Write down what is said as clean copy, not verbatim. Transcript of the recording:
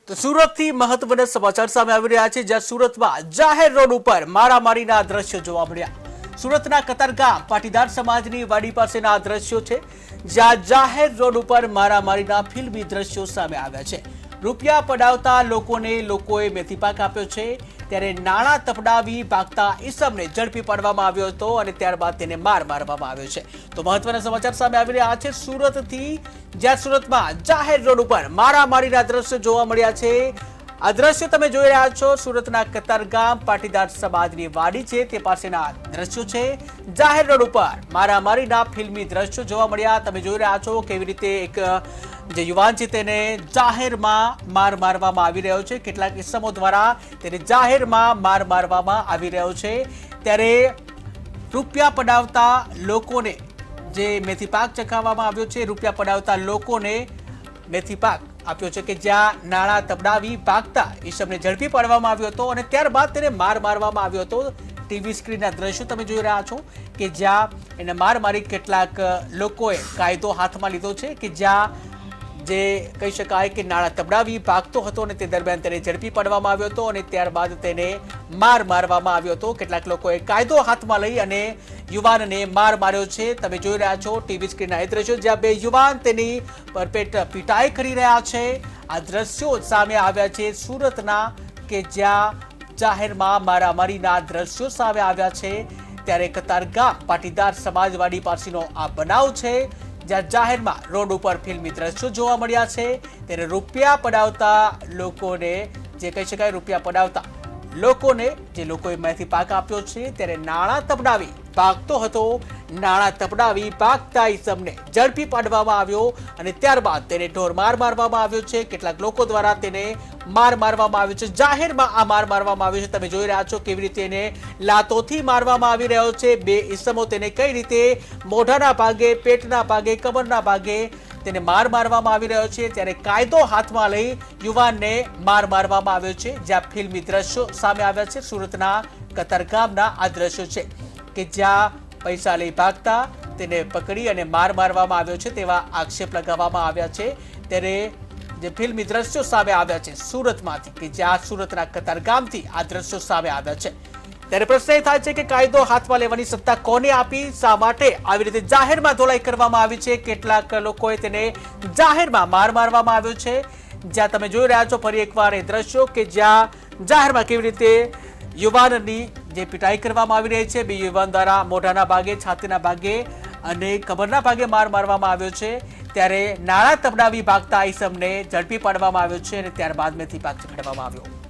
તો સુરતથી મહત્વના સમાચાર સામે આવી રહ્યા છે, જ્યાં સુરતમાં જાહેર રોડ ઉપર મારામારીના દ્રશ્યો જોવા મળ્યા। સુરતના કતારગામ પાટીદાર સમાજની વાડી પાસેના આ દ્રશ્યો છે, જ્યાં જાહેર રોડ ઉપર મારામારીના ફિલ્મી દ્રશ્યો સામે આવ્યા છે। રૂપિયા પડાવતા લોકોએ મેથીપાક આપ્યો છે, ત્યારે નાણાં તપડાવી ભાગતા ઈસમને ઝડપી પાડવામાં આવ્યો હતો અને ત્યારબાદ તેને માર મારવામાં આવ્યો છે। તો મહત્વના સમાચાર સામે આવી રહ્યા છે સુરતથી, જ્યાં સુરતમાં જાહેર રોડ ઉપર મારામારીના દ્રશ્યો જોવા મળ્યા છે। આ દ્રશ્યો તમે જોઈ રહ્યા છો સુરતના કતારગામ પાટીદાર સમાજની વાડી છે તે પાસેના દ્રશ્યો છે। જાહેર રોડ ઉપર મારામારીના ફિલ્મી દ્રશ્યો જોવા મળ્યા। તમે જોઈ રહ્યા છો કેવી રીતે એક જે યુવાન છે તેને જાહેરમાં માર મારવામાં આવી રહ્યો છે। કેટલાક ઇસમો દ્વારા તેને જાહેરમાં માર મારવામાં આવી રહ્યો છે। ત્યારે રૂપિયા પડાવતા લોકોને જે મેથીપાક ચખાવવામાં આવ્યો છે, રૂપિયા પડાવતા લોકોને મેથીપાક આપ્યો છે કે જ્યાં નાણાં તપડાવી ભાગતા ઈસમને ઝડપી પાડવામાં આવ્યો હતો અને ત્યારબાદ તેને માર મારવામાં આવ્યો હતો। ટીવી સ્ક્રીનના દ્રશ્યો તમે જોઈ રહ્યા છો કે જ્યાં એને માર મારી કેટલાક લોકોએ કાયદો હાથમાં લીધો છે કે જ્યાં જે કહી શકાય કે નાણાં તબડાવી ભાગતો હતો અને તે દરમિયાન તેને ઝડપી પાડવામાં આવ્યો હતો અને ત્યારબાદ તેને માર મારવામાં આવ્યો હતો। કેટલાક લોકોએ કાયદો હાથમાં લઈ અને યુવાનને માર માર્યો છે। તમે જોઈ રહ્યા છો ટીવી સ્ક્રીનના એ દ્રશ્યો જ્યાં બે યુવાન તેની પરપેટ પીટાઈ કરી રહ્યા છે। આ દ્રશ્યો સામે આવ્યા છે સુરતના કે જ્યાં જાહેરમાં મારામારીના દ્રશ્યો સામે આવ્યા છે। ત્યારે કતારગામ પાટીદાર સમાજવાડી પાસેનો આ બનાવ છે, જ્યાં જાહેરમાં રોડ ઉપર ફિલ્મી દ્રશ્યો જોવા મળ્યા છે। ત્યારે રૂપિયા પડાવતા લોકોને જે કહી શકાય રૂપિયા પડાવતા લોકોને જે લોકોએ મેથીપાક આપ્યો છે ત્યારે નાણાં તપડાવી ભાગતો હતો, નાણાં તપડાવી ભાગતા ઈસમને ઝડપી પાડવામાં આવ્યો અને ત્યારબાદ તેને ઢોરમાર મારવામાં આવ્યો છે। કેટલાક લોકો દ્વારા તેને માર મારવામાં આવ્યો છે, જાહેરમાં આ માર મારવામાં આવ્યો છે। તમે જોઈ રહ્યા છો કેવી રીતે એને લાતોથી મારવામાં આવી રહ્યો છે। બે ઈસમો તેને કઈ રીતે મોઢાના ભાગે, પેટના ભાગે, કમરના ભાગે તેને માર મારવામાં આવી રહ્યો છે। ત્યારે કાયદો હાથમાં લઈ યુવાનને માર મારવામાં આવ્યો છે। જ્યાં ફિલ્મી દ્રશ્યો સામે આવ્યા છે સુરતના કતારગામના આ દ્રશ્યો છે કે જ્યાં પૈસા લઈ ભાગતા તેને પકડી અને માર મારવામાં આવ્યો છે તેવા આક્ષેપ લગાવવામાં આવ્યા છે। ત્યારે જે ફિલ્મી દ્રશ્યો સામે આવ્યા છે સુરતમાંથી કે જ્યાં સુરતના કતારગામથી આ દ્રશ્યો સામે આવ્યા છે, ત્યારે પ્રશ્ન એ થાય છે કે કાયદો હાથમાં લેવાની સત્તા કોને આપી? શા માટે આવી રીતે જાહેરમાં ધોલાઈ કરવામાં આવી છે? કેટલાક લોકોએ તેને જાહેરમાં માર મારવામાં આવ્યો છે। જ્યાં તમે જોઈ રહ્યા છો ફરી એકવાર એ દ્રશ્યો કે જ્યાં જાહેરમાં કેવી રીતે યુવાનની જે પિટાઈ કરવામાં આવી રહી છે, બે યુવાન દ્વારા મોઢાના ભાગે, છાતીના ભાગે અને કમરના ભાગે માર મારવામાં આવ્યો છે। ત્યારે નાણાં તપડાવી ભાગતા ઈસમને ઝડપી પાડવામાં આવ્યો છે અને ત્યારબાદ મેથીપાક ચખાડવામાં આવ્યો।